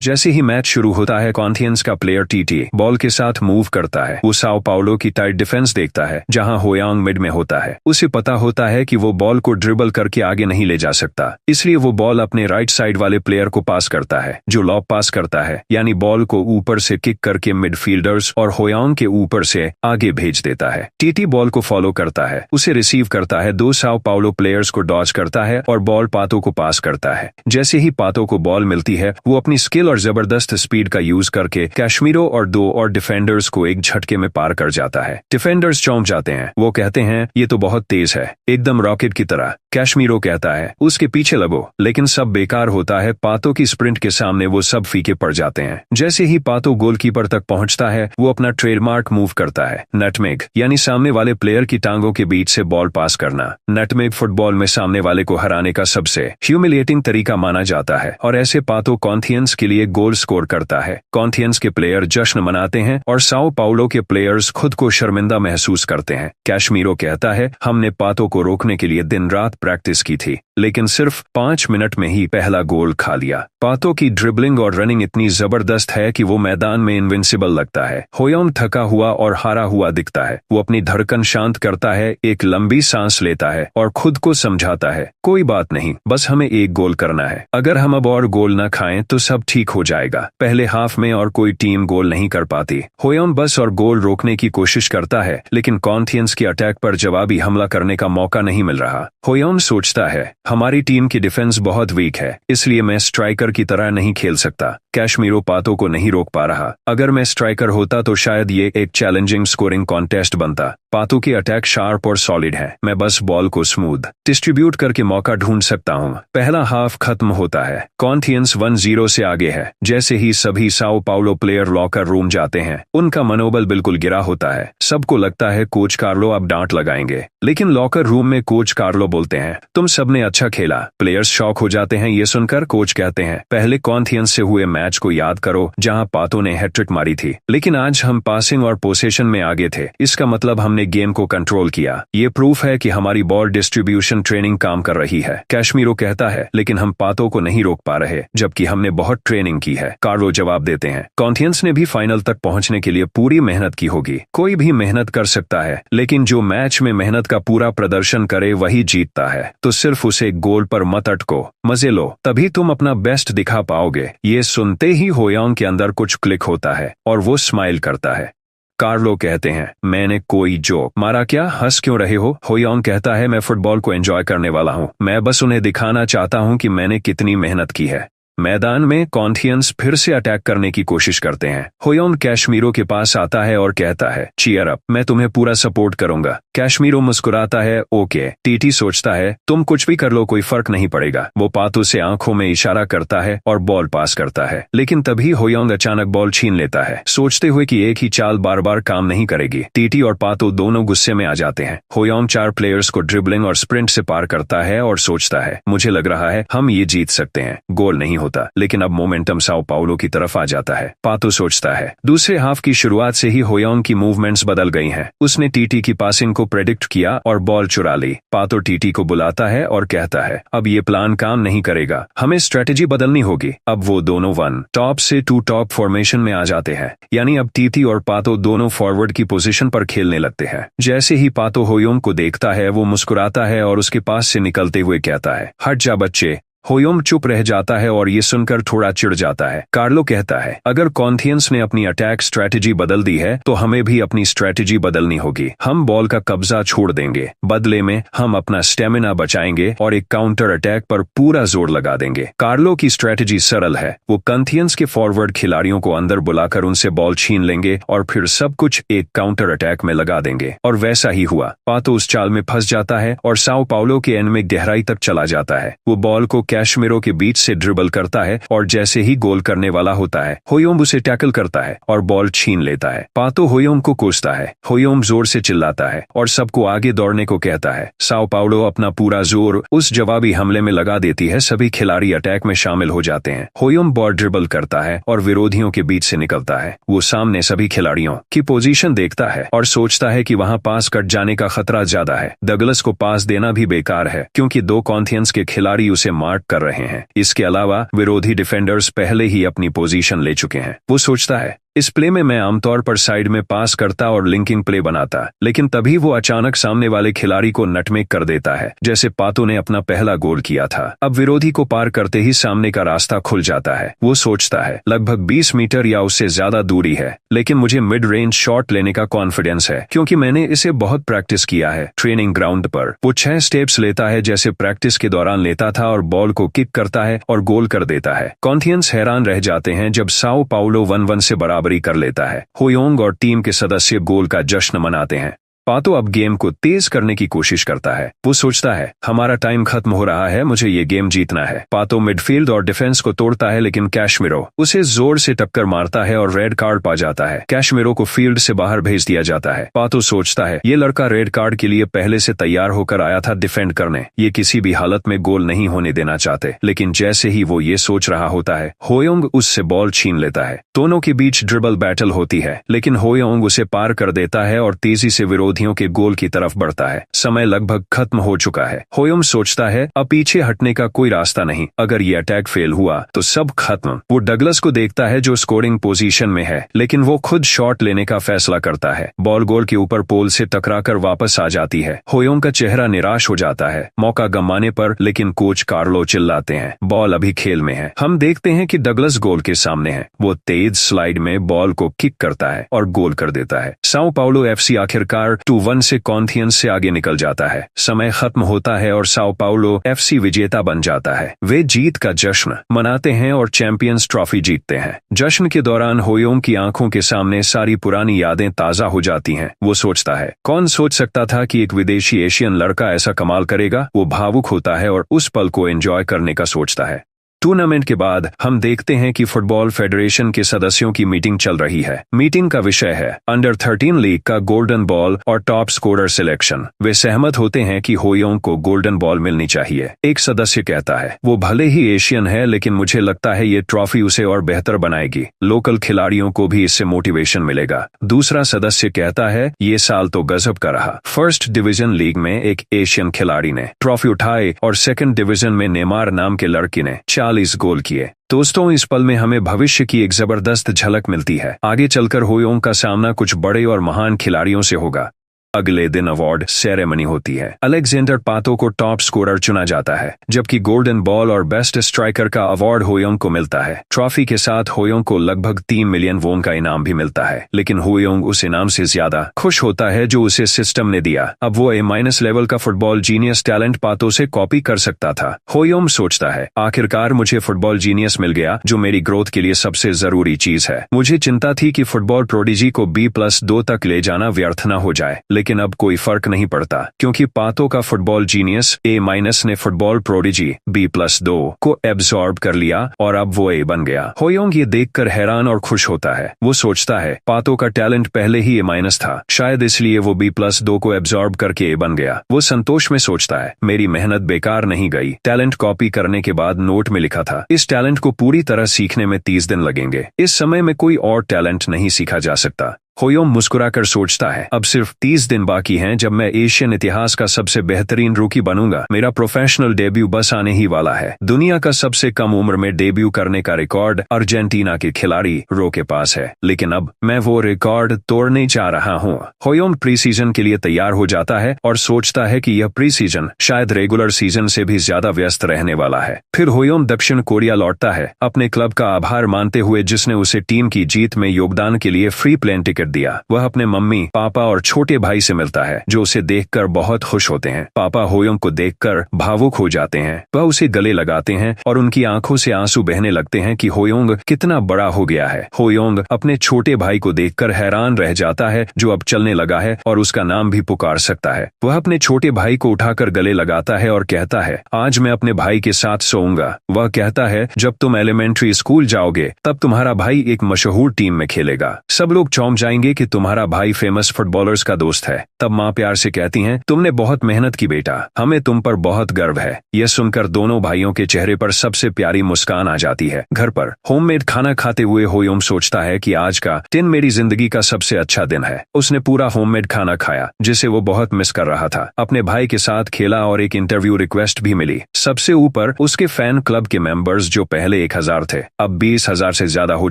जैसे ही मैच शुरू होता है, कॉर्inthians का प्लेयर टीटी बॉल के साथ मूव करता है। वो साओ पाउलो की टाइट डिफेंस देखता है जहां होयांग मिड में होता है। उसे पता होता है कि वो बॉल को ड्रिबल करके आगे नहीं ले जा सकता, इसलिए वो बॉल अपने राइट साइड वाले प्लेयर को पास करता है, जो लॉब पास करता है, यानी बॉल को ऊपर से किक करके मिडफील्डर्स और होयांग के ऊपर से आगे भेज देता है। टीटी बॉल को फॉलो करता है, उसे रिसीव करता है, दो साओ पाउलो प्लेयर्स को डॉज करता है और बॉल पातो को पास करता है। जैसे ही पातो को बॉल मिलती है, वो अपनी स्किल और जबरदस्त स्पीड का यूज करके कैशमीरो और दो और डिफेंडर्स को एक झटके में पार कर जाता है। डिफेंडर्स चौंक जाते हैं, वो कहते हैं ये तो बहुत तेज है, एकदम रॉकेट की तरह। कैशमीरो कहता है उसके पीछे लगो, लेकिन सब बेकार होता है। पातो की स्प्रिंट के सामने वो सब फीके पड़ जाते हैं। जैसे ही पातो गोलकीपर तक पहुंचता है, वो अपना ट्रेडमार्क मूव करता है, नटमेग, यानी सामने वाले प्लेयर की टांगों के बीच से बॉल पास करना। नटमेग फुटबॉल में सामने वाले को हराने का सबसे ह्यूमिलिएटिंग तरीका माना जाता है और ऐसे पातो कॉर्inthians के लिए गोल स्कोर करता है। कॉर्inthians के प्लेयर जश्न मनाते हैं और साओ पाउलो के प्लेयर्स खुद को शर्मिंदा महसूस करते हैं। कैशमीरो कहता है हमने पातो को रोकने के लिए दिन रात प्रैक्टिस की थी, लेकिन सिर्फ 5 मिनट में ही पहला गोल खा लिया। पातो की ड्रिबलिंग और रनिंग इतनी जबरदस्त है कि वो मैदान में इनविंसिबल लगता है। होयांग थका हुआ और हारा हुआ दिखता है। वो अपनी धड़कन शांत करता है, एक लंबी सांस लेता है और खुद को समझाता है कोई बात नहीं, बस हमें एक गोल करना है। अगर हम अब और गोल न खाएं तो सब ठीक हो जाएगा। पहले हाफ में और कोई टीम गोल नहीं कर पाती। होयांग बस और गोल रोकने की कोशिश करता है, लेकिन कॉर्inthians की अटैक पर जवाबी हमला करने का मौका नहीं मिल रहा। होयांग सोचता है हमारी टीम की डिफेंस बहुत वीक है, इसलिए मैं स्ट्राइकर की तरह नहीं खेल सकता। कैशमीरो पातो को नहीं रोक पा रहा। अगर मैं स्ट्राइकर होता तो शायद ये एक चैलेंजिंग स्कोरिंग कॉन्टेस्ट बनता। पातो की अटैक शार्प और सॉलिड है, मैं बस बॉल को स्मूथ डिस्ट्रीब्यूट करके मौका ढूंढ सकता हूँ। पहला हाफ खत्म होता है, कॉर्inthians 1-0 से आगे है। जैसे ही सभी Sao Paulo player locker room जाते हैं, उनका मनोबल बिल्कुल गिरा होता है। सबको लगता है कोच कार्लो अब डांट लगाएंगे, लेकिन लॉकर रूम में कोच कार्लो बोलते हैं तुम सबने अच्छा खेला। प्लेयर्स शॉक हो जाते हैं ये सुनकर। कोच कहते हैं पहले कॉर्inthians से हुए मैच को याद करो जहां पातो ने हैट्रिक मारी थी, लेकिन आज हम पासिंग और पोसेशन में आगे थे। इसका मतलब हमने गेम को कंट्रोल किया। ये प्रूफ है कि हमारी बॉल डिस्ट्रीब्यूशन ट्रेनिंग काम कर रही है। कैशमीरो कहता है लेकिन हम पातो को नहीं रोक पा रहे, जबकि हमने बहुत ट्रेनिंग की है। कार्लो जवाब देते हैं कॉर्inthians ने भी फाइनल तक पहुंचने के लिए पूरी मेहनत की होगी। कोई भी मेहनत कर सकता है, लेकिन जो मैच में मेहनत का पूरा प्रदर्शन करे वही जीतता है। तो सिर्फ उसे गोल पर मत अटको, मजे लो, तभी तुम अपना बेस्ट दिखा पाओगे। ये सुनते ही होयांग के अंदर कुछ क्लिक होता है और वो स्माइल करता है। कार्लो कहते हैं मैंने कोई जोक मारा क्या, हंस क्यों रहे हो? होयांग कहता है मैं फुटबॉल को एंजॉय करने वाला हूँ, मैं बस उन्हें दिखाना चाहता हूँ कि मैंने कितनी मेहनत की है। मैदान में कॉर्inthians फिर से अटैक करने की कोशिश करते हैं। होयांग कैशमीरो के पास आता है और कहता है चीयर अप, मैं तुम्हें पूरा सपोर्ट करूंगा। कैशमीरो मुस्कुराता है ओके। टीटी सोचता है तुम कुछ भी कर लो, कोई फर्क नहीं पड़ेगा। वो पातो से आंखों में इशारा करता है और बॉल पास करता है, लेकिन तभी होयांग अचानक बॉल छीन लेता है, सोचते हुए कि एक ही चाल बार बार काम नहीं करेगी। टीटी और पातो दोनों गुस्से में आ जाते हैं। होयांग 4 प्लेयर्स को ड्रिबलिंग और स्प्रिंट से पार करता है और सोचता है मुझे लग रहा है हम ये जीत सकते हैं। गोल नहीं होता, लेकिन अब मोमेंटम साओ पाउलो की तरफ आ जाता है। पातो सोचता है दूसरे हाफ की शुरुआत से ही होयांग की मूवमेंट्स बदल गई हैं। उसने टीटी की पासिंग को प्रेडिक्ट किया और बॉल चुरा ली। पातो टीटी को बुलाता है और कहता है अब ये प्लान काम नहीं करेगा, हमें स्ट्रेटेजी बदलनी होगी। अब वो दोनों 1 टॉप से 2 टॉप फॉर्मेशन में आ जाते हैं, यानी अब टीटी और पातो दोनों फॉरवर्ड की पोजीशन पर खेलने लगते हैं। जैसे ही पातो होयांग को देखता है, वो मुस्कुराता है और उसके पास से निकलते हुए कहता है हट जा बच्चे। होयांग चुप रह जाता है और ये सुनकर थोड़ा चिढ़ जाता है। कार्लो कहता है अगर कॉर्inthians ने अपनी अटैक स्ट्रेटेजी बदल दी है तो हमें भी अपनी स्ट्रेटेजी बदलनी होगी। हम बॉल का कब्जा छोड़ देंगे, बदले में हम अपना स्टेमिना बचाएंगे और एक काउंटर अटैक पर पूरा जोर लगा देंगे। कार्लो की स्ट्रेटेजी सरल है, वो कॉर्inthians के फॉरवर्ड खिलाड़ियों को अंदर बुलाकर उनसे बॉल छीन लेंगे और फिर सब कुछ एक काउंटर अटैक में लगा देंगे। और वैसा ही हुआ। पातो उस चाल में फंस जाता है और साओ पाउलो के एंड में गहराई तक चला जाता है। वो बॉल को कैशमीरो के बीच से ड्रिबल करता है और जैसे ही गोल करने वाला होता है, होयांग उसे टैकल करता है और बॉल छीन लेता है। पातो होयांग को कोसता है। होयांग जोर से चिल्लाता है और सबको आगे दौड़ने को कहता है। साओ पाउलो अपना पूरा जोर उस जवाबी हमले में लगा देती है। सभी खिलाड़ी अटैक में शामिल हो जाते हैं। होयांग बॉल ड्रिबल करता है और विरोधियों के बीच से निकलता है। वो सामने सभी खिलाड़ियों की पोजीशन देखता है और सोचता है कि वहां पास कट जाने का खतरा ज्यादा है। डगलस को पास देना भी बेकार है, क्योंकि 2 कॉर्inthians के खिलाड़ी उसे मार अटैक कर रहे हैं। इसके अलावा विरोधी डिफेंडर्स पहले ही अपनी पोजीशन ले चुके हैं। वो सोचता है इस प्ले में मैं आमतौर पर साइड में पास करता और लिंकिंग प्ले बनाता, लेकिन तभी वो अचानक सामने वाले खिलाड़ी को नटमेग कर देता है, जैसे पातो ने अपना पहला गोल किया था। अब विरोधी को पार करते ही सामने का रास्ता खुल जाता है। वो सोचता है लगभग 20 मीटर या उससे ज्यादा दूरी है, लेकिन मुझे मिड रेंज शॉट लेने का कॉन्फिडेंस है क्योंकि मैंने इसे बहुत प्रैक्टिस किया है ट्रेनिंग ग्राउंड पर। वो 6 स्टेप्स लेता है जैसे प्रैक्टिस के दौरान लेता था और बॉल को किक करता है और गोल कर देता है। कॉर्थियंस हैरान रह जाते हैं जब साओ पाउलो 1-1 से बराबरी कर लेता है। होयोंग और टीम के सदस्य गोल का जश्न मनाते हैं। पातो अब गेम को तेज करने की कोशिश करता है। वो सोचता है हमारा टाइम खत्म हो रहा है, मुझे ये गेम जीतना है। पातो मिडफील्ड और डिफेंस को तोड़ता है, लेकिन कैशमिरो उसे जोर से टक्कर मारता है और रेड कार्ड पा जाता है। कैशमिरो को फील्ड से बाहर भेज दिया जाता है। पातो सोचता है ये लड़का रेड कार्ड के लिए पहले से तैयार होकर आया था डिफेंड करने, ये किसी भी हालत में गोल नहीं होने देना चाहते। लेकिन जैसे ही वो ये सोच रहा होता है, होयोंग उससे बॉल छीन लेता है। दोनों के बीच ड्रिबल बैटल होती है, लेकिन होयोंग उसे पार कर देता है और तेजी से विरोधियों के गोल की तरफ बढ़ता है। समय लगभग खत्म हो चुका है। होयोंग सोचता है अब पीछे हटने का कोई रास्ता नहीं, अगर ये अटैक फेल हुआ तो सब खत्म। वो डगलस को देखता है जो स्कोरिंग पोजीशन में है, लेकिन वो खुद शॉट लेने का फैसला करता है। बॉल गोल के ऊपर पोल से टकराकर वापस आ जाती है। होयोंग का चेहरा निराश हो जाता है मौका गंवाने पर, लेकिन कोच कार्लो चिल्लाते हैं बॉल अभी खेल में है। हम देखते हैं कि डगलस गोल के सामने है। वो तेज स्लाइड में बॉल को किक करता है और गोल कर देता है। साओ पाउलो एफसी आखिरकार 2-1 से कॉर्थियंस से आगे निकल जाता है। समय खत्म होता है और साओ पाउलो एफसी विजेता बन जाता है। वे जीत का जश्न मनाते हैं और चैंपियंस ट्रॉफी जीतते हैं। जश्न के दौरान होयोंग की आंखों के सामने सारी पुरानी यादें ताजा हो जाती हैं। वो सोचता है कौन सोच सकता था कि एक विदेशी एशियन लड़का ऐसा कमाल करेगा। वो भावुक होता है और उस पल को एंजॉय करने का सोचता है। टूर्नामेंट के बाद हम देखते हैं कि फुटबॉल फेडरेशन के सदस्यों की मीटिंग चल रही है। मीटिंग का विषय है अंडर 13 लीग का गोल्डन बॉल और टॉप स्कोरर सिलेक्शन। वे सहमत होते हैं कि होयोंग को गोल्डन बॉल मिलनी चाहिए। एक सदस्य कहता है वो भले ही एशियन है, लेकिन मुझे लगता है ये ट्रॉफी उसे और बेहतर बनाएगी। लोकल खिलाड़ियों को भी इससे मोटिवेशन मिलेगा। दूसरा सदस्य कहता है ये साल तो गजब का रहा। फर्स्ट डिवीजन लीग में एक एशियन खिलाड़ी ने ट्रॉफी उठाई और सेकंड डिवीजन में नेमार नाम के लड़के ने 40 गोल किए। दोस्तों, इस पल में हमें भविष्य की एक जबरदस्त झलक मिलती है। आगे चलकर होयोंग का सामना कुछ बड़े और महान खिलाड़ियों से होगा। अगले दिन अवार्ड सेरेमनी होती है। अलेक्जेंडर पातो को टॉप स्कोरर चुना जाता है, जबकि गोल्डन बॉल और बेस्ट स्ट्राइकर का अवार्ड होयोंग को मिलता है। ट्रॉफी के साथ होयोंग को लगभग 3 मिलियन वोन का इनाम भी मिलता है, लेकिन होयोंग उस इनाम से ज्यादा खुश होता है जो उसे सिस्टम ने दिया। अब वो A- लेवल का फुटबॉल जीनियस टैलेंट पातो से कॉपी कर सकता था। होयोंग सोचता है आखिरकार मुझे फुटबॉल जीनियस मिल गया, जो मेरी ग्रोथ के लिए सबसे जरूरी चीज है। मुझे चिंता थी कि फुटबॉल प्रोडिजी को B+2 तक ले जाना व्यर्थ न हो जाए, लेकिन अब कोई फर्क नहीं पड़ता क्योंकि पातो का फुटबॉल जीनियस A- ने फुटबॉल प्रोडिजी B+2 को एब्जॉर्ब कर लिया और अब वो A बन गया। होयोंग ये देखकर हैरान और खुश होता है। वो सोचता है पातो का टैलेंट पहले ही A- था, शायद इसलिए वो B+2 को एब्जॉर्ब करके A बन गया। वो संतोष में सोचता है मेरी मेहनत बेकार नहीं गई। टैलेंट कॉपी करने के बाद नोट में लिखा था इस टैलेंट को पूरी तरह सीखने में 30 दिन लगेंगे। इस समय में कोई और टैलेंट नहीं सीखा जा सकता। होयोंग मुस्कुराकर सोचता है अब सिर्फ 30 दिन बाकी हैं जब मैं एशियन इतिहास का सबसे बेहतरीन रूकी बनूंगा। मेरा प्रोफेशनल डेब्यू बस आने ही वाला है। दुनिया का सबसे कम उम्र में डेब्यू करने का रिकॉर्ड अर्जेंटीना के खिलाड़ी रो के पास है, लेकिन अब मैं वो रिकॉर्ड तोड़ने जा रहा हूँ। होयोंग प्री सीजन के लिए तैयार हो जाता है और सोचता है कि यह प्री सीजन शायद रेगुलर सीजन से भी ज्यादा व्यस्त रहने वाला है। फिर होयोंग दक्षिण कोरिया लौटता है, अपने क्लब का आभार मानते हुए जिसने उसे टीम की जीत में योगदान के लिए फ्री प्लेन टिकट दिया। वह अपने मम्मी, पापा और छोटे भाई से मिलता है जो उसे देखकर बहुत खुश होते हैं। पापा होयोंग को देखकर भावुक हो जाते हैं। वह उसे गले लगाते हैं और उनकी आंखों से आंसू बहने लगते हैं कि होयोंग कितना बड़ा हो गया है। होयोंग अपने छोटे भाई को देखकर हैरान रह जाता है जो अब चलने लगा है और उसका नाम भी पुकार सकता है। वह अपने छोटे भाई को उठाकर गले लगाता है और कहता है आज मैं अपने भाई के साथ सोऊंगा। वह कहता है जब तुम एलिमेंट्री स्कूल जाओगे तब तुम्हारा भाई एक मशहूर टीम में खेलेगा। सब लोग चौंक जाएंगे बताएंगे कि तुम्हारा भाई फेमस फुटबॉलर्स का दोस्त है। तब माँ प्यार से कहती हैं, तुमने बहुत मेहनत की बेटा, हमें तुम पर बहुत गर्व है। यह सुनकर दोनों भाइयों के चेहरे पर सबसे प्यारी मुस्कान आ जाती है। घर पर होममेड खाना खाते हुए होयोम सोचता है कि आज का दिन मेरी जिंदगी का सबसे अच्छा दिन है। उसने पूरा होममेड खाना खाया जिसे वो बहुत मिस कर रहा था। अपने भाई के साथ खेला और एक इंटरव्यू रिक्वेस्ट भी मिली। सबसे ऊपर उसके फैन क्लब के मेंबर्स जो पहले 1000 थे अब 20,000 से ज्यादा हो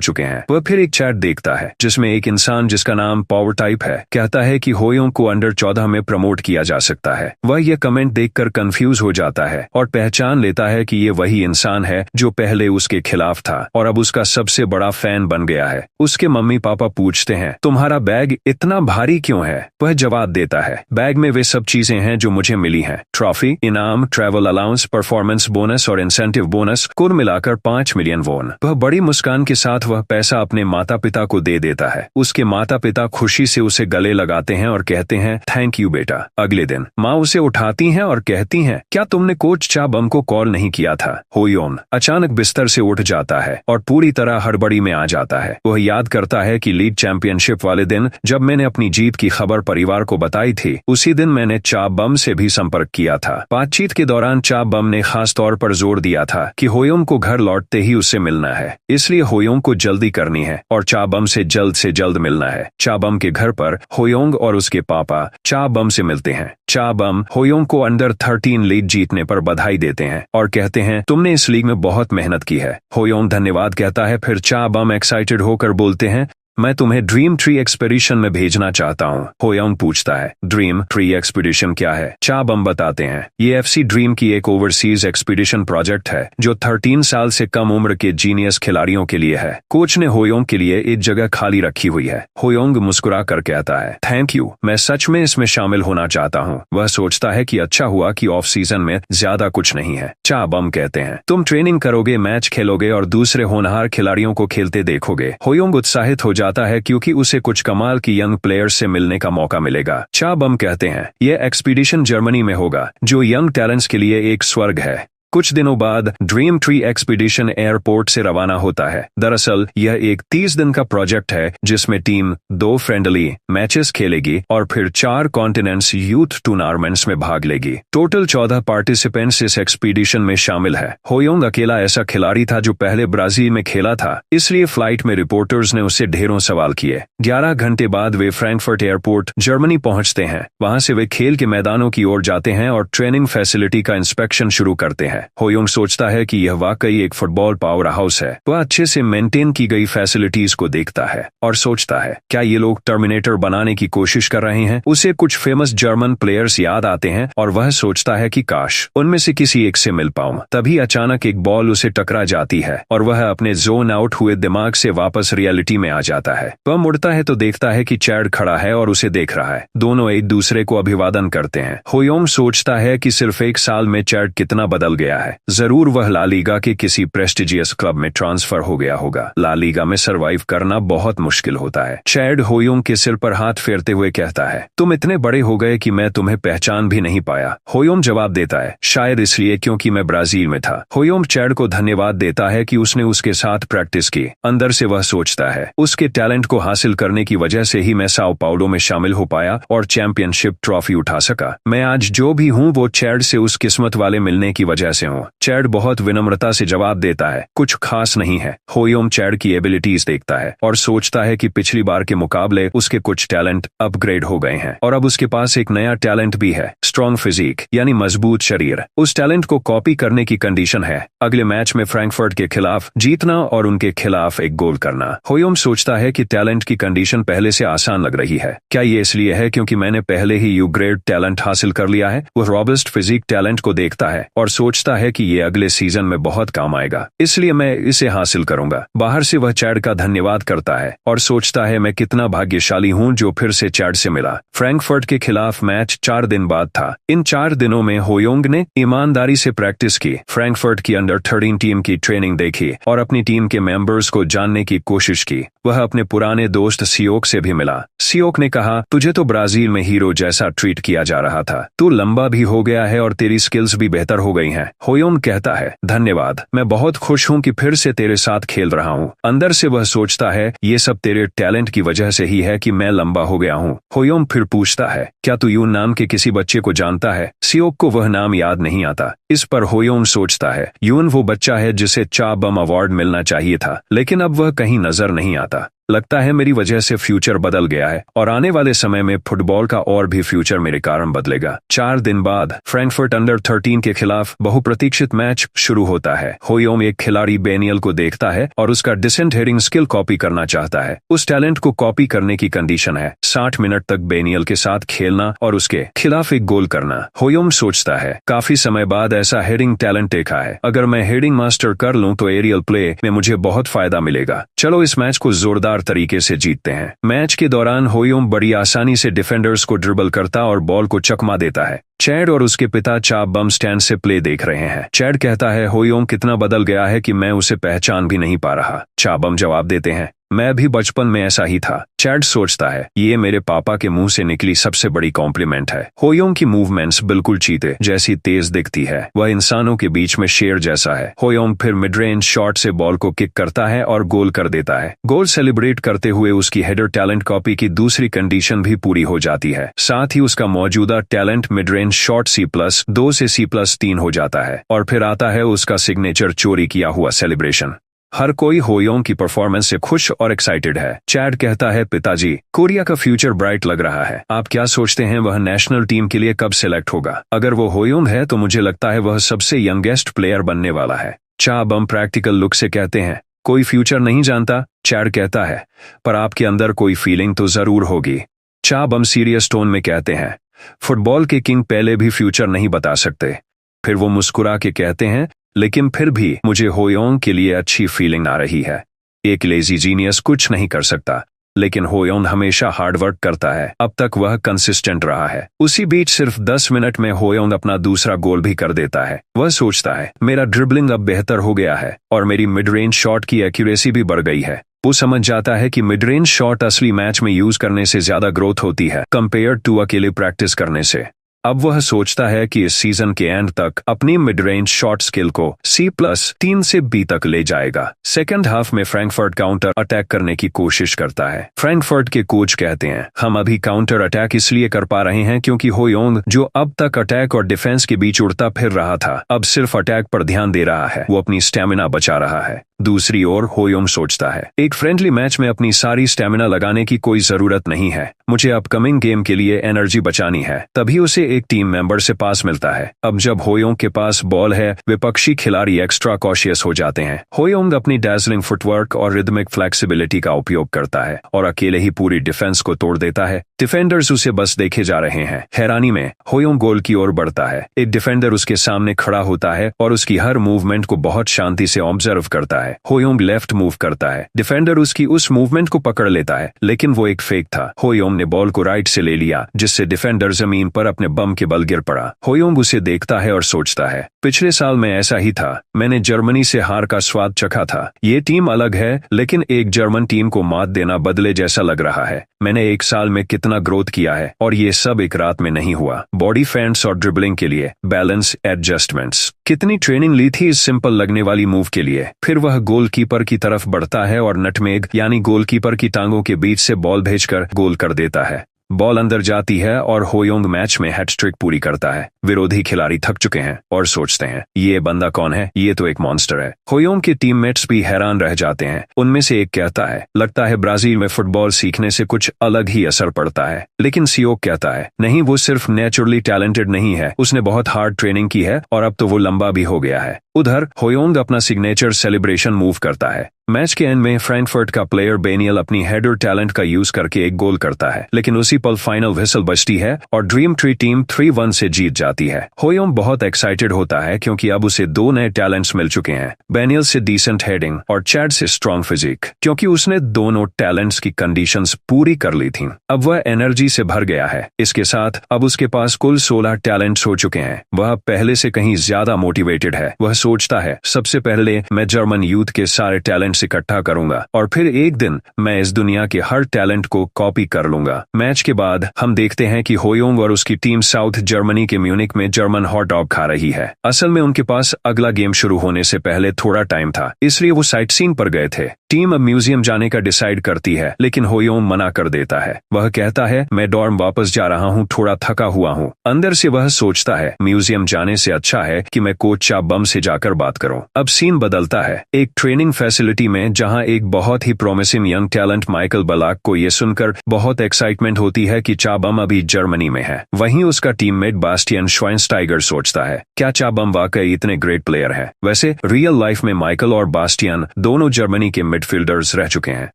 चुके हैं। वह फिर एक चैट देखता है जिसमें एक इंसान जिसका नाम पावर टाइप है कहता है कि होयोम को अंडर 14 में प्रमोट किया जा सकता है। वह यह कमेंट देखकर कंफ्यूज हो जाता है और पहचान लेता है कि ये वही इंसान है जो पहले उसके खिलाफ था और अब उसका सबसे बड़ा फैन बन गया है। उसके मम्मी पापा पूछते हैं, तुम्हारा बैग इतना भारी क्यों है? वह जवाब देता है, बैग में वे सब चीजें हैं जो मुझे मिली हैं, ट्रॉफी, इनाम, ट्रैवल अलाउंस, परफॉर्मेंस बोनस और इंसेंटिव बोनस, कुल मिलाकर 5 मिलियन वॉन। वह बड़ी मुस्कान के साथ वह पैसा अपने माता पिता को दे देता है। उसके माता पिता खुशी से उसे गले लगाते हैं और कहते हैं, थैंक यू बेटा। अगले दिन माँ उसे उठाती हैं और कहती हैं, क्या तुमने कोच चा बम को कॉल नहीं किया था? होयोम अचानक बिस्तर से उठ जाता है और पूरी तरह हड़बड़ी में आ जाता है। वह याद करता है कि लीग चैंपियनशिप वाले दिन जब मैंने अपनी जीत की खबर परिवार को बताई थी, उसी दिन मैंने चा बम से भी संपर्क किया था। बातचीत के दौरान चा बम ने खास तौर पर जोर दिया था कि होयोम को घर लौटते ही उससे मिलना है, इसलिए होयोम को जल्दी करनी है और चा बम से जल्द मिलना है। चा बम के घर पर होयोंग और उसके पापा चा बम से मिलते हैं। चा बम होयोंग को अंडर 13 लीग जीतने पर बधाई देते हैं और कहते हैं, तुमने इस लीग में बहुत मेहनत की है। होयोंग धन्यवाद कहता है। फिर चा बम एक्साइटेड होकर बोलते हैं, मैं तुम्हें ड्रीम ट्री एक्सपीडिशन में भेजना चाहता हूँ। होयोंग पूछता है, ड्रीम ट्री एक्सपीडिशन क्या है? चा बम बताते हैं, ये एफसी ड्रीम की एक ओवरसीज एक्सपीडिशन प्रोजेक्ट है जो 13 साल से कम उम्र के जीनियस खिलाड़ियों के लिए है। कोच ने होयोंग के लिए एक जगह खाली रखी हुई है। होयोंग मुस्कुरा कर कहता है, थैंक यू, मैं सच में इसमें शामिल होना चाहता हूँ। वह सोचता है कि अच्छा हुआ कि ऑफ सीजन में ज्यादा कुछ नहीं है। चा बम कहते हैं, तुम ट्रेनिंग करोगे, मैच खेलोगे और दूसरे होनहार खिलाड़ियों को खेलते देखोगे। होयोंग उत्साहित हो जाता है क्योंकि उसे कुछ कमाल की यंग प्लेयर्स से मिलने का मौका मिलेगा। चा बम कहते हैं, यह एक्सपीडिशन जर्मनी में होगा जो यंग टैलेंट्स के लिए एक स्वर्ग है। कुछ दिनों बाद ड्रीम ट्री एक्सपीडिशन एयरपोर्ट से रवाना होता है। दरअसल यह एक 30 दिन का प्रोजेक्ट है जिसमें टीम 2 फ्रेंडली मैचेस खेलेगी और फिर 4 कॉन्टिनेंट्स यूथ टूर्नामेंट्स में भाग लेगी। टोटल 14 पार्टिसिपेंट्स इस एक्सपीडिशन में शामिल है। होयोंग अकेला ऐसा खिलाड़ी था जो पहले ब्राजील में खेला था, इसलिए फ्लाइट में रिपोर्टर्स ने उससे ढेरों सवाल किए। 11 घंटे बाद वे फ्रैंकफर्ट एयरपोर्ट जर्मनी पहुंचते हैं। वहां से वे खेल के मैदानों की ओर जाते हैं और ट्रेनिंग फैसिलिटी का इंस्पेक्शन शुरू करते हैं। होयोंग सोचता है कि यह वाकई एक फुटबॉल पावर हाउस है। वह अच्छे से मेंटेन की गई फैसिलिटीज को देखता है और सोचता है, क्या ये लोग टर्मिनेटर बनाने की कोशिश कर रहे हैं? उसे कुछ फेमस जर्मन प्लेयर्स याद आते हैं और वह सोचता है कि काश उनमें से किसी एक से मिल पाऊं। तभी अचानक एक बॉल उसे टकरा जाती है और वह अपने जोन आउट हुए दिमाग से वापस रियलिटी में आ जाता है। वह मुड़ता है तो देखता है कि चैड खड़ा है और उसे देख रहा है। दोनों एक दूसरे को अभिवादन करते हैं। होयोंग सोचता है कि सिर्फ 1 साल में चैड कितना बदल गया है। जरूर वह ला लीगा के किसी प्रेस्टिजियस क्लब में ट्रांसफर हो गया होगा। ला लीगा में सरवाइव करना बहुत मुश्किल होता है। चैड होयोंग के सिर पर हाथ फेरते हुए कहता है, तुम इतने बड़े हो गए कि मैं तुम्हें पहचान भी नहीं पाया। होयोंग जवाब देता है, शायद इसलिए क्योंकि मैं ब्राजील में था। होयोंग चैड को धन्यवाद देता है कि उसने उसके साथ प्रैक्टिस की। अंदर से वह सोचता है, उसके टैलेंट को हासिल करने की वजह से ही मैं साओ पाउलो में शामिल हो पाया और चैंपियनशिप ट्रॉफी उठा सका। मैं आज जो भी हूँ वो चैड से उस किस्मत वाले मिलने की वजह से हूँ। चैड बहुत विनम्रता से जवाब देता है, कुछ खास नहीं है। होयोंग चैड की एबिलिटीज देखता है और सोचता है कि पिछली बार के मुकाबले उसके कुछ टैलेंट अपग्रेड हो गए हैं और अब उसके पास एक नया टैलेंट भी है, स्ट्रॉन्ग फिजिक यानी मजबूत शरीर। उस टैलेंट को कॉपी करने की कंडीशन है अगले मैच में फ्रैंकफर्ट के खिलाफ जीतना और उनके खिलाफ एक गोल करना। होयोंग सोचता है कि टैलेंट की कंडीशन पहले से आसान लग रही है। क्या ये इसलिए है क्योंकि मैंने पहले ही यू ग्रेड टैलेंट हासिल कर लिया है? वह रॉबस्ट फिजिक टैलेंट को देखता है और सोचता है कि ये अगले सीजन में बहुत काम आएगा, इसलिए मैं इसे हासिल करूंगा। बाहर से वह चैड का धन्यवाद करता है और सोचता है, मैं कितना भाग्यशाली हूं जो फिर से चैड से मिला। फ्रैंकफर्ट के खिलाफ मैच 4 दिन बाद था। इन 4 दिनों में होयोंग ने ईमानदारी से प्रैक्टिस की, फ्रैंकफर्ट की अंडर 13 टीम की ट्रेनिंग देखी और अपनी टीम के मेंबर्स को जानने की कोशिश की। वह अपने पुराने दोस्त सियोक से भी मिला। सियोक ने कहा, तुझे तो ब्राजील में हीरो जैसा ट्रीट किया जा रहा था, तू लंबा भी हो गया है और तेरी स्किल्स भी बेहतर हो गई हैं। होयोंग कहता है, धन्यवाद, मैं बहुत खुश हूं कि फिर से तेरे साथ खेल रहा हूं। अंदर से वह सोचता है, ये सब तेरे टैलेंट की वजह से ही है कि मैं लंबा हो गया हूं। होयोंग फिर पूछता है, क्या तू यून नाम के किसी बच्चे को जानता है? सियोक को वह नाम याद नहीं आता। इस पर होयोंग सोचता है, यून वो बच्चा है जिसे चा बम अवार्ड मिलना चाहिए था, लेकिन अब वह कहीं नजर नहीं आता। लगता है मेरी वजह से फ्यूचर बदल गया है और आने वाले समय में फुटबॉल का और भी फ्यूचर मेरे कारण बदलेगा। 4 दिन बाद फ्रैंकफर्ट अंडर-13 के खिलाफ बहुप्रतीक्षित मैच शुरू होता है। होयोंग एक खिलाड़ी बेनियल को देखता है और उसका डिसेंट हेडिंग स्किल कॉपी करना चाहता है। उस टैलेंट को कॉपी करने की कंडीशन है 60 मिनट तक बेनियल के साथ खेलना और उसके खिलाफ एक गोल करना। होयोंग सोचता है, काफी समय बाद ऐसा हेडिंग टैलेंट देखा है। अगर मैं हेडिंग मास्टर कर लूं तो एरियल प्ले में मुझे बहुत फायदा मिलेगा। चलो इस मैच को जोरदार तरीके से जीतते हैं। मैच के दौरान होयोंग बड़ी आसानी से डिफेंडर्स को ड्रिबल करता और बॉल को चकमा देता है। चैड और उसके पिता चा बम स्टैंड से प्ले देख रहे हैं। चैड कहता है, होयोंग कितना बदल गया है कि मैं उसे पहचान भी नहीं पा रहा। चा बम जवाब देते हैं, मैं भी बचपन में ऐसा ही था। चैड सोचता है, ये मेरे पापा के मुंह से निकली सबसे बड़ी कॉम्प्लीमेंट है। होयोंग की मूवमेंट्स बिल्कुल चीते जैसी तेज दिखती है। वह इंसानों के बीच में शेर जैसा है। होयोंग फिर मिड रेंज शॉट से बॉल को किक करता है और गोल कर देता है। गोल सेलिब्रेट करते हुए उसकी हेडर टैलेंट कॉपी की दूसरी कंडीशन भी पूरी हो जाती है। साथ ही उसका मौजूदा talent mid range shot C+2 से C+3 हो जाता है। और फिर आता है उसका सिग्नेचर चोरी किया हुआ सेलिब्रेशन। हर कोई होयोंग की परफॉर्मेंस से खुश और एक्साइटेड है। चैड कहता है, पिताजी, कोरिया का फ्यूचर ब्राइट लग रहा है। आप क्या सोचते हैं वह नेशनल टीम के लिए कब सिलेक्ट होगा? अगर वो होयोंग है तो मुझे लगता है वह सबसे यंगेस्ट प्लेयर बनने वाला है। चा बम प्रैक्टिकल लुक से कहते हैं, कोई फ्यूचर नहीं जानता। चैड कहता है, पर आपके अंदर कोई फीलिंग तो जरूर होगी। चा बम सीरियस टोन में कहते हैं, फुटबॉल के किंग पहले भी फ्यूचर नहीं बता सकते। फिर वो मुस्कुरा के कहते हैं, लेकिन फिर भी मुझे होयोंग के लिए अच्छी फीलिंग आ रही है। एक लेजी जीनियस कुछ नहीं कर सकता, लेकिन होयोंग हमेशा हार्डवर्क करता है। अब तक वह कंसिस्टेंट रहा है। उसी बीच सिर्फ 10 मिनट में होयोंग अपना दूसरा गोल भी कर देता है। वह सोचता है, मेरा ड्रिबलिंग अब बेहतर हो गया है और मेरी मिड रेंज शॉट की एक्यूरेसी भी बढ़ गई है। वो समझ जाता है कि मिड रेंज शॉट असली मैच में यूज करने से ज्यादा ग्रोथ होती है कंपेयर टू अकेले प्रैक्टिस करने से। अब वह सोचता है कि इस सीजन के एंड तक अपनी मिड रेंज शॉट स्किल को C+3 से B तक ले जाएगा। सेकेंड हाफ में फ्रैंकफर्ट काउंटर अटैक करने की कोशिश करता है। फ्रैंकफर्ट के कोच कहते हैं, हम अभी काउंटर अटैक इसलिए कर पा रहे हैं क्योंकि होयोंग, जो अब तक अटैक और डिफेंस के बीच उड़ता फिर रहा था, अब सिर्फ अटैक पर ध्यान दे रहा है। वो अपनी स्टेमिना बचा रहा है। दूसरी ओर होयोंग सोचता है, एक फ्रेंडली मैच में अपनी सारी स्टेमिना लगाने की कोई जरूरत नहीं है। मुझे अपकमिंग गेम के लिए एनर्जी बचानी है। तभी उसे एक टीम मेंबर से पास मिलता है। अब जब होयोंग के पास बॉल है, विपक्षी खिलाड़ी एक्स्ट्रा कॉशियस हो जाते हैं। होयोंग अपनी डैजलिंग फुटवर्क और रिदमिक फ्लेक्सिबिलिटी का उपयोग करता है और अकेले ही पूरी डिफेंस को तोड़ देता है। डिफेंडर्स उसे बस देखे जा रहे हैं। हैरानी में होयोंग गोल की ओर बढ़ता है। एक डिफेंडर उसके सामने खड़ा होता है और उसकी हर मूवमेंट को बहुत शांति से ऑब्जर्व करता है। होयोंग लेफ्ट मूव करता है। डिफेंडर उसकी उस मूवमेंट को पकड़ लेता है, लेकिन वो एक फेक था। होयोंग ने बॉल को राइट से ले लिया, जिससे डिफेंडर जमीन पर अपने बम के बल गिर पड़ा। होयोंग उसे देखता है और सोचता है, पिछले साल में ऐसा ही था। मैंने जर्मनी से हार का स्वाद चखा था। ये टीम अलग है, लेकिन एक जर्मन टीम को मात देना बदले जैसा लग रहा है। मैंने एक साल में कितना ग्रोथ किया है और ये सब एक रात में नहीं हुआ। बॉडी फेंट्स और ड्रिबलिंग के लिए बैलेंस एडजस्टमेंट्स, कितनी ट्रेनिंग ली थी इस सिंपल लगने वाली मूव के लिए। फिर वह गोलकीपर की तरफ बढ़ता है और नटमेग यानी गोलकीपर की टांगों के बीच से बॉल भेजकर गोल कर देता है। बॉल अंदर जाती है और होयोंग मैच में हैट्रिक पूरी करता है। विरोधी खिलाड़ी थक चुके हैं और सोचते हैं, ये बंदा कौन है? ये तो एक मॉन्स्टर है। होयोंग के टीममेट्स भी हैरान रह जाते हैं। उनमें से एक कहता है, लगता है ब्राजील में फुटबॉल सीखने से कुछ अलग ही असर पड़ता है। लेकिन सियोक कहता है, नहीं, वो सिर्फ नेचुरली टैलेंटेड नहीं है, उसने बहुत हार्ड ट्रेनिंग की है और अब तो वो लंबा भी हो गया है। उधर होयोंग अपना सिग्नेचर सेलिब्रेशन मूव करता है। मैच के एंड में फ्रैंकफर्ट का प्लेयर बेनियल अपनी हेडर टैलेंट का यूज करके एक गोल करता है, लेकिन उसी पल फाइनल व्हिसल बजती है और ड्रीम ट्री टीम 3-1 से जीत जाती है। होयोंग बहुत एक्साइटेड होता है क्योंकि अब उसे 2 नए टैलेंट्स मिल चुके हैं, बेनियल से डिसेंट हेडिंग और चैड से स्ट्रॉन्ग फिजिक, क्योंकि उसने दोनों टैलेंट्स की कंडीशंस पूरी कर ली थी। अब वह एनर्जी से भर गया है। इसके साथ अब उसके पास कुल 16 टैलेंट्स हो चुके हैं। वह पहले से कहीं ज्यादा मोटिवेटेड है। वह सोचता है, सबसे पहले मैं जर्मन यूथ के सारे टैलेंट्स प्लेयर्स इकट्ठा करूंगा और फिर एक दिन मैं इस दुनिया के हर टैलेंट को कॉपी कर लूंगा। मैच के बाद हम देखते हैं कि होयोंग और उसकी टीम साउथ जर्मनी के म्यूनिक में जर्मन हॉट डॉग खा रही है। असल में उनके पास अगला गेम शुरू होने से पहले थोड़ा टाइम था, इसलिए वो साइट सीन पर गए थे। टीम अब म्यूजियम जाने का डिसाइड करती है, लेकिन होयोंग मना कर देता है। वह कहता है मैं डॉर्म वापस जा रहा हूँ, थोड़ा थका हुआ हूँ। अंदर से वह सोचता है म्यूजियम जाने से अच्छा है कि मैं कोच चा बम से जाकर बात करूं। अब सीन बदलता है एक ट्रेनिंग फैसिलिटी में, जहां एक बहुत ही प्रोमिसिंग यंग टैलेंट माइकल बलाक को यह सुनकर बहुत एक्साइटमेंट होती है कि चा बम अभी जर्मनी में है। वहीं उसका टीममेट बास्टियन श्वाइनस्टाइगर सोचता है क्या चा बम वाकई इतने ग्रेट प्लेयर है। वैसे रियल लाइफ में माइकल और बास्टियन दोनों जर्मनी के मिडफील्डर्स रह चुके हैं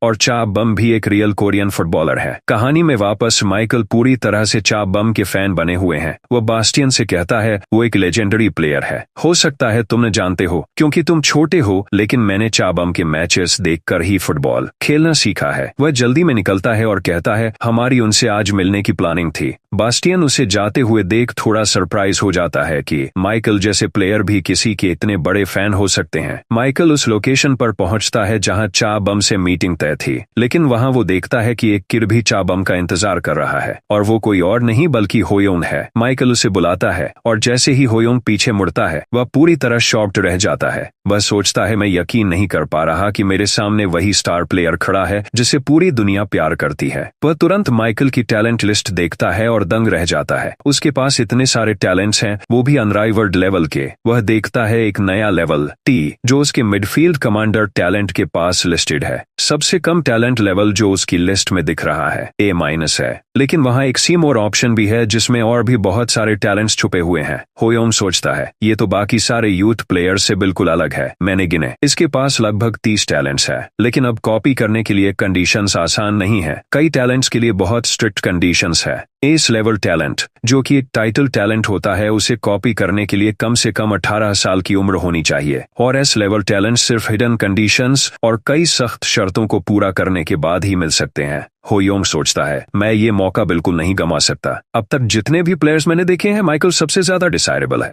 और चा बम भी एक रियल कोरियन फुटबॉलर है। कहानी में वापस माइकल पूरी तरह से चा बम के फैन बने हुए हैं। वह बास्टियन से कहता है वो एक लेजेंडरी प्लेयर है, हो सकता है तुम न जानते हो क्योंकि तुम छोटे हो, लेकिन मैंने चा बम के मैचेस देखकर ही फुटबॉल खेलना सीखा है। वह जल्दी में निकलता है और कहता है हमारी उनसे आज मिलने की प्लानिंग थी। बास्टियन उसे जाते हुए देख थोड़ा सरप्राइज हो जाता है कि माइकल जैसे प्लेयर भी किसी के इतने बड़े फैन हो सकते हैं। माइकल उस लोकेशन पर पहुंचता है जहां चा बम से मीटिंग तय थी, लेकिन वहां वो देखता है कि एक किड भी चा बम का इंतजार कर रहा है और वो कोई और नहीं बल्कि होयोंग है। माइकल उसे बुलाता है और जैसे ही होयोंग पीछे मुड़ता है वह पूरी तरह शॉक्ड रह जाता है। वह सोचता है मैं यकीन नहीं कर पा रहा कि मेरे सामने वही स्टार प्लेयर खड़ा है जिसे पूरी दुनिया प्यार करती है। वह तुरंत माइकल की टैलेंट लिस्ट देखता है और दंग रह जाता है। उसके पास इतने सारे टैलेंट्स हैं, वो भी अनराइवल्ड लेवल के। वह देखता है एक नया लेवल टी जो उसके मिडफील्ड कमांडर टैलेंट के पास लिस्टेड है। सबसे कम टैलेंट लेवल जो उसकी लिस्ट में दिख रहा है A- है, लेकिन वहां एक सी मोर ऑप्शन भी है जिसमें और भी बहुत सारे टैलेंट्स छुपे हुए हैं। होयोंग सोचता है ये तो बाकी सारे यूथ प्लेयर से बिल्कुल अलग है, मैंने गिने। इसके पास लगभग 30 टैलेंट्स है, लेकिन अब कॉपी करने के लिए कंडीशंस आसान नहीं है। कई टैलेंट्स के लिए बहुत स्ट्रिक्ट कंडीशंस है। एस लेवल टैलेंट जो कि एक टाइटल टैलेंट होता है, उसे कॉपी करने के लिए कम से कम 18 साल की उम्र होनी चाहिए और एस लेवल टैलेंट सिर्फ हिडन कंडीशंस और कई सख्त शर्तों को पूरा करने के बाद ही मिल सकते हैं। होयोंग सोचता है मैं ये मौका बिल्कुल नहीं गंवा सकता। अब तक जितने भी प्लेयर्स मैंने देखे हैं माइकल सबसे ज्यादा डिसायरेबल है।